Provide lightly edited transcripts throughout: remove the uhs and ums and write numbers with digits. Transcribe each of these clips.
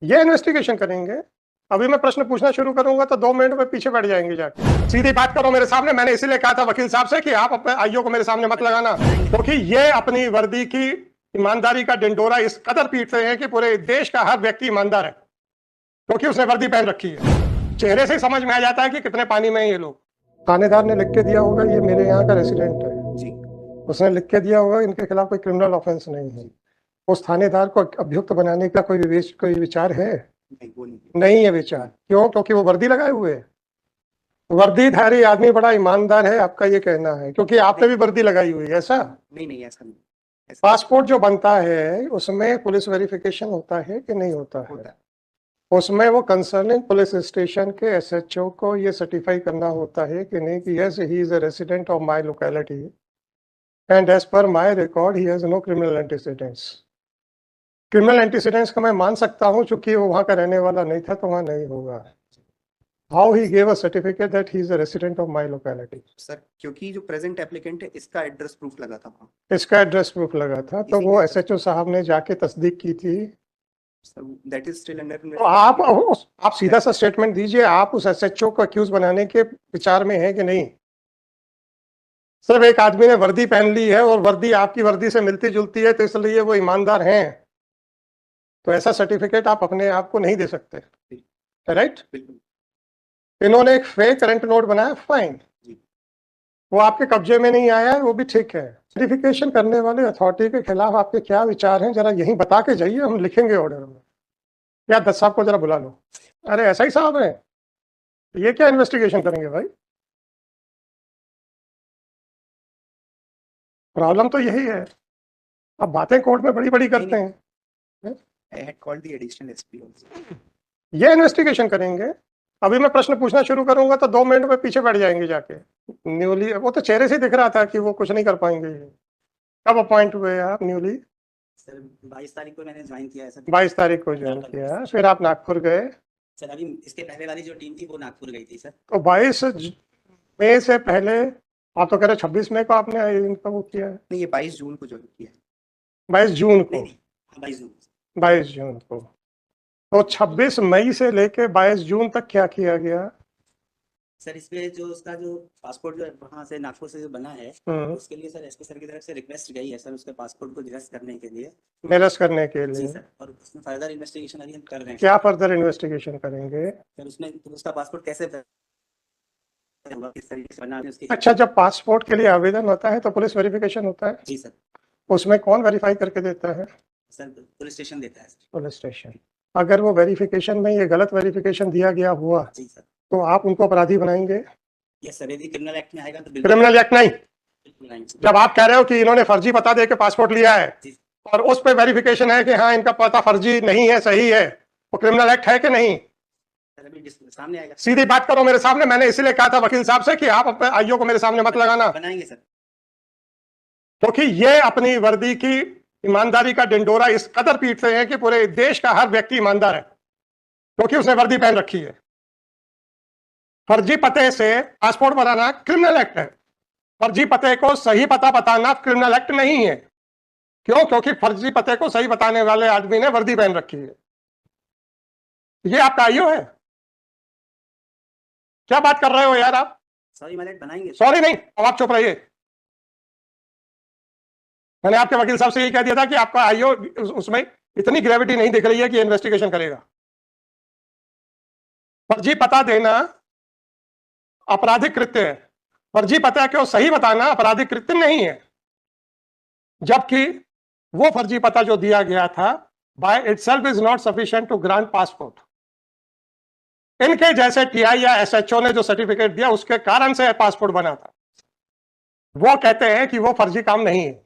ये इन्वेस्टिगेशन करेंगे। अभी मैं प्रश्न पूछना शुरू करूंगा तो 2 मिनट में पीछे बैठ जाएंगे जाके। सीधी बात करो मेरे सामने। मैंने इसीलिए कहा था वकील साहब से कि आप अपने आईओ को मेरे सामने मत लगाना, क्योंकि ये अपनी वर्दी की ईमानदारी का डिंडोरा इस कदर पीटते हैं कि पूरे देश का हर व्यक्ति ईमानदार है, क्योंकि उसने वर्दी पहन रखी है। चेहरे से समझ में आ जाता है कि कितने पानी में है ये लोग। थानेदार ने लिख के दिया होगा ये मेरे यहाँ का रेसिडेंट है जी, उसने लिख के दिया होगा इनके खिलाफ कोई क्रिमिनल ऑफेंस नहीं है। उस थानेदार को अभियुक्त बनाने का कोई विचार है? नहीं है विचार। क्यों? क्योंकि वो वर्दी लगाए हुए है। वर्दीधारी आदमी बड़ा ईमानदार है, आपका ये कहना है, क्योंकि आपने भी वर्दी लगाई हुई है। ऐसा नहीं, ऐसा नहीं। पासपोर्ट जो बनता है उसमें पुलिस वेरिफिकेशन होता है कि नहीं होता है? उसमें वो कंसर्निंग पुलिस स्टेशन के एसएचओ को ये सर्टिफाई करना होता है कि नहीं कि yes he is a resident of my locality and as per my record he has no criminal antecedents. Criminal antecedents का मैं मान सकता हूँ, चूंकि वो वहां का रहने वाला नहीं था तो वहां नहीं होगा। How he gave a certificate that he is a resident of my locality? Sir, क्योंकि जो प्रेजेंट एप्लीकेंट है इसका एड्रेस प्रूफ लगा था वहाँ। इसका एड्रेस प्रूफ लगा था, तो वो एसएचओ साहब ने जाके तस्दीक की थी। That is still under. तो आप सीधा सा स्टेटमेंट दीजिए, आप उस एसएचओ को अक्यूज बनाने के विचार में है कि नहीं? सिर्फ एक आदमी ने वर्दी पहन ली है और वर्दी आपकी वर्दी से मिलती जुलती है तो इसलिए वो ईमानदार हैं, तो ऐसा सर्टिफिकेट आप अपने आप को नहीं दे सकते, राइट? इन्होंने एक फेक करंट नोट बनाया, फाइन, वो आपके कब्जे में नहीं आया, वो भी ठीक है। वेरिफिकेशन करने वाले अथॉरिटी के खिलाफ आपके क्या विचार हैं, जरा यही बता के जाइए, हम लिखेंगे ऑर्डर में। या दस साहब को जरा बुला लो। अरे ऐसा ही साहब है, ये क्या इन्वेस्टिगेशन करेंगे भाई? प्रॉब्लम तो यही है, अब बातें कोर्ट में बड़ी बड़ी करते हैं। I had called the additional SP also. ये इन्वेस्टिगेशन करेंगे। अभी मैं प्रश्न पूछना शुरू करूंगा तो 2 मिनट में पीछे बैठ जाएंगे जाके। न्यूली, वो तो चेहरे से दिख रहा था कि वो कुछ नहीं कर पाएंगे। कब अपॉइंट हुए आप न्यूली? सर 22 तारीख को मैंने ज्वाइन किया है सर। 22 तारीख को ज्वाइन किया, फिर आप नागपुर गए? सर अभी इसके पहले वाली जो टीम थी वो नागपुर गई थी सर। तो 22 मई से पहले आप तो कह रहे 26 मई को आपने इनका वो किया है? नहीं, ये 22 जून को ज्वाइन किया है। 22 जून को? 22 जून। 22 जून को। तो 26 मई से लेके 22 जून तक क्या किया गया? सर इसमें जो उसका जो पासपोर्ट जो वहाँ से नागपुर से जो बना है उसके लिए सर एसपी सर की तरफ से रिक्वेस्ट गई है सर उसके पासपोर्ट को निरस्त करने के लिए। निरस्त करने के लिए? जी सर, और उसमें फर्दर इन्वेस्टिगेशन अभी हम कर रहे हैं। क्या फर्दर इन्वेस्टिगेशन करेंगे? सर उसमें तो उसका पासपोर्ट कैसे किस तरीके से बना है उसकी। अच्छा, जब पासपोर्ट के लिए आवेदन होता है तो पुलिस वेरिफिकेशन होता है? जी सर। उसमें कौन वेरीफाई करके देता है? सर पुलिस स्टेशन देता है सर। Police station. अगर वो वेरिफिकेशन में ये गलत वेरिफिकेशन दिया गया हुआ जी सर, तो आप उनको अपराधी बनाएंगे? यस सर, यदि क्रिमिनल एक्ट में आएगा तो क्रिमिनल एक्ट नहीं। जब आप कह रहे हो कि इन्होंने फर्जी पता दे के पासपोर्ट लिया है और उस पे वेरिफिकेशन है कि हाँ इनका पता फर्जी नहीं है, सही है, वो क्रिमिनल एक्ट है कि नहीं? सामने आएगा। सीधी बात करो मेरे सामने। मैंने इसीलिए कहा था वकील साहब से कि आप अपने आईओ को मेरे सामने मत लगाना, बनाएंगे सर, क्योंकि ये अपनी वर्दी की ईमानदारी का डिंडोरा इस कदर पीटते हैं कि पूरे देश का हर व्यक्ति ईमानदार है, क्योंकि उसने वर्दी पहन रखी है। फर्जी पते से पासपोर्ट बनाना क्रिमिनल एक्ट है, फर्जी पते को सही पता बताना क्रिमिनल एक्ट नहीं है। क्यों? क्योंकि फर्जी पते को सही बताने वाले आदमी ने वर्दी पहन रखी है। ये आपका आईओ है? क्या बात कर रहे हो यार आप? सॉरी मैनेट बनाएंगे। सॉरी नहीं, अब आप चुप रहिए। मैंने आपके वकील साहब से यही कह दिया था कि आपका आईओ उसमें इतनी ग्रेविटी नहीं दिख रही है कि इन्वेस्टिगेशन करेगा। फर्जी पता देना आपराधिक कृत्य है, फर्जी पता को सही बताना आपराधिक कृत्य नहीं है। जबकि वो फर्जी पता जो दिया गया था by itself is not sufficient to grant passport. इनके जैसे टीआई या एसएचओ ने जो सर्टिफिकेट दिया उसके कारण से पासपोर्ट बना था। वो कहते हैं कि वो फर्जी काम नहीं है।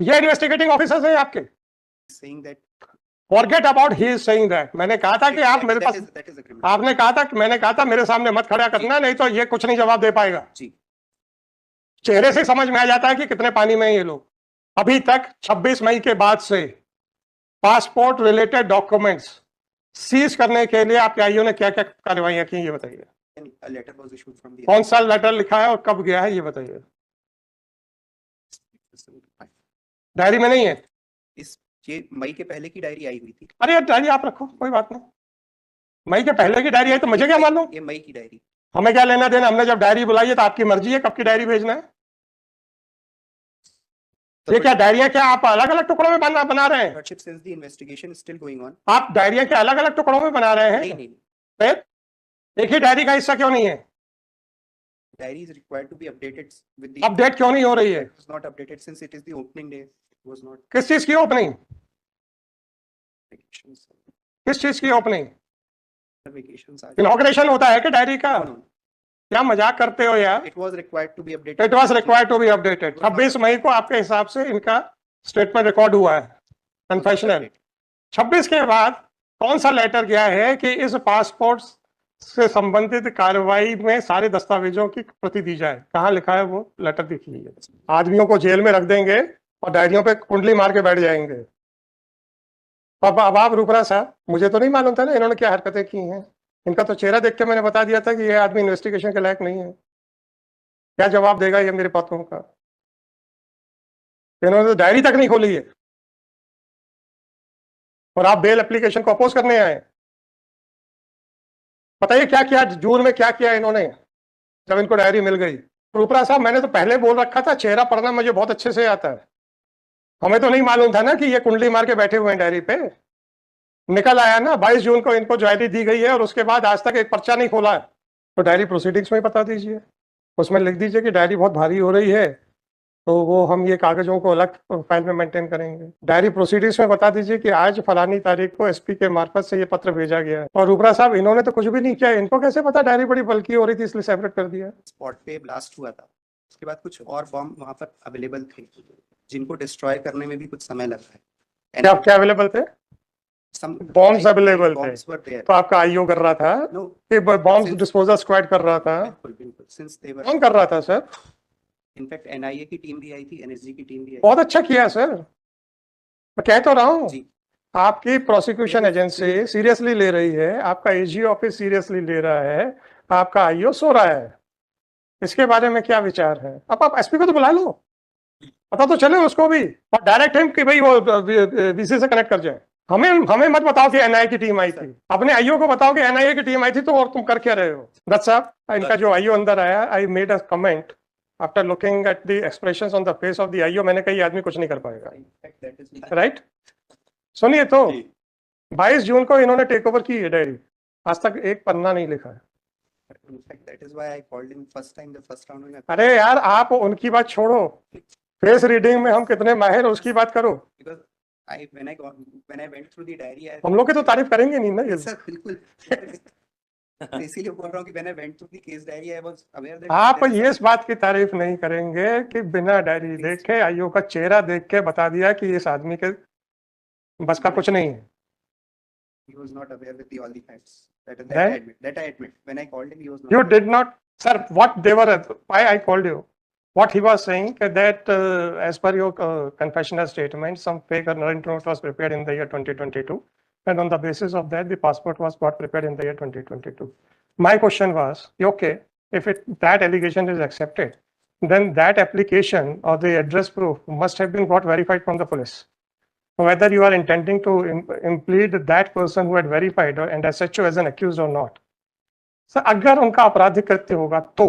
ये इन्वेस्टिगेटिंग ऑफिसर्स हैं आपके। saying that forget about he is saying that. मैंने कहा था कि आप मेरे पास, आपने कहा था कि मैंने कहा था मेरे सामने मत खड़ा करना, नहीं तो ये कुछ नहीं जवाब दे पाएगा। चेहरे से समझ में आ जाता है कि कितने पानी में ये लोग। अभी तक 26 मई के बाद से पासपोर्ट रिलेटेड डॉक्यूमेंट्स सीज करने के लिए आपके आईओ ने क्या क्या कार्रवाइयां की, ये बताइए। कौन सा लेटर लिखा है और कब गया है, ये बताइए। डायरी में नहीं है? ये मई के पहले की डायरी आई हुई थी। अरे यार डायरी आप रखो, कोई बात नहीं। मई के पहले की डायरी आई तो मुझे क्या मालूम, ये मई की डायरी। हमें क्या लेना देना, हमने जब डायरी बुलाई है तो आपकी मर्जी है कब की डायरी भेजना है। ये क्या डायरियां क्या आप अलग अलग टुकड़ों में बना रहे हैं? Since the investigation is still going on. आप डायरियां क्या अलग अलग टुकड़ों में बना रहे हैं? नहीं। फिर एक ही डायरी का हिस्सा क्यों नहीं है? Diary is required to be updated with the. Update क्यों नहीं हो रही है? It was not updated since it is the opening day. It was not. किस चीज की ओपनिंग? Vacations. किस चीज की ओपनिंग? Vacations are. इनॉग्रेशन होता है कि डायरी का? No. क्या मजाक करते हो यार? It was required to be updated. It was required to be updated. 26 मई को आपके हिसाब से इनका स्टेटमेंट रिकॉर्ड हुआ है, कन्फेशनल। 26 के बाद कौन सा लेटर गया है कि इस पासपोर्ट से संबंधित कार्रवाई में सारे दस्तावेजों की प्रति दी जाए? कहाँ लिखा है वो लेटर? दिखिए। आदमियों को जेल में रख देंगे और डायरियों पे कुंडली मार के बैठ जाएंगे। अब आप रूपरा साहब, मुझे तो नहीं मालूम था ना इन्होंने क्या हरकतें की हैं। इनका तो चेहरा देख के मैंने बता दिया था कि ये आदमी इन्वेस्टिगेशन के लायक नहीं है। क्या जवाब देगा ये मेरे बातों का? इन्होंने तो डायरी तक नहीं खोली है और आप बेल एप्लीकेशन को अपोज करने आए। बताइए क्या किया जून में, क्या किया इन्होंने जब इनको डायरी मिल गई? रूपरा साहब, मैंने तो पहले बोल रखा था, चेहरा पढ़ना मुझे बहुत अच्छे से आता है। हमें तो नहीं मालूम था ना कि ये कुंडली मार के बैठे हुए हैं डायरी पे। निकल आया ना 22 जून को इनको डायरी दी गई है और उसके बाद आज तक एक पर्चा नहीं खोला है। तो डायरी प्रोसीडिंग्स में बता दीजिए, उसमें लिख दीजिए कि डायरी बहुत भारी हो रही है तो वो हम ये कागजों को अलग फाइल में मेंटेन करेंगे। डायरी प्रोसीडिंग्स में बता दीजिए कि आज फलानी तारीख को एसपी के मार्फत से ये पत्र भेजा गया है। और रूपरा साहब, इन्होंने तो कुछ भी नहीं किया, इनको कैसे पता डायरी बड़ी बल्कि हो रही थी इसलिए सेपरेट कर दिया? स्पॉट पे ब्लास्ट हुआ था, उसके बाद कुछ और बॉम्ब वहां पर अवेलेबल थे जिनको डिस्ट्रॉय करने में भी कुछ समय लगा है। क्या अवेलेबल थे? बॉम्ब्स अवेलेबल थे तो आपका आईओ कर रहा था कि बॉम्ब्स डिस्पोजल स्क्वाड कर रहा था? बिल्कुल। कौन कर रहा था सर? इनफैक्ट एनआईए की टीम भी आई थी, एनएसजी की टीम भी आई। बहुत अच्छा किया सर, मैं कह तो रहा हूँ। आपकी प्रोसिक्यूशन एजेंसी सीरियसली ले रही है, आपका एजी ऑफिस सीरियसली ले रहा है, आपका आईओ सो रहा है। इसके बारे में क्या विचार है? अब आप एसपी को तो बुला लो, पता तो चले उसको भी, और डायरेक्ट हिम कि भाई वो वीसी से कनेक्ट कर जाए। हमें मत बताओ कि एनआईए की टीम आई थी, अपने आईओ को बताओ कि एनआईए की टीम आई थी। तो और तुम कर क्या रहे हो? दत्त साहब, इनका जो आईओ अंदर आया, I made a comment after looking at the expressions on the face of the IO. मैंने कहा ये आदमी कुछ नहीं कर पाएगा, राइट? सुनिए तो 22 जून को इन्होंने टेक ओवर की है डायरी, आज तक एक पन्ना नहीं लिखा है। अरे यार आप उनकी बात छोड़ो, फेस रीडिंग में हम कितने माहिर हैं उसकी बात करो। हम लोग की तो तारीफ करेंगे नहीं ना ये सर? बिल्कुल। इसीलिए बोल रहा हूँ कि when I went through the case diary, I was aware that आप ये इस बात की तारीफ नहीं करेंगे कि बिना डायरी देखे आईओ का चेहरा देख के बता दिया कि इस आदमी के बस का कुछ नहीं है। He was not aware with all the facts. That I admit. When I called him, he was not. You did not, sir. What they were, why I called you? What he was saying that as per your confessional statement, some fake warrant note was prepared in the year 2022, and on the basis of that, the passport was got prepared in the year 2022. My question was, okay, if that allegation is accepted, then that application or the address proof must have been got verified from the police. Whether you are intending to implead that person who had verified and as such as an accused or not. Sir, अगर उनका आपराधिक कृत्य होगा तो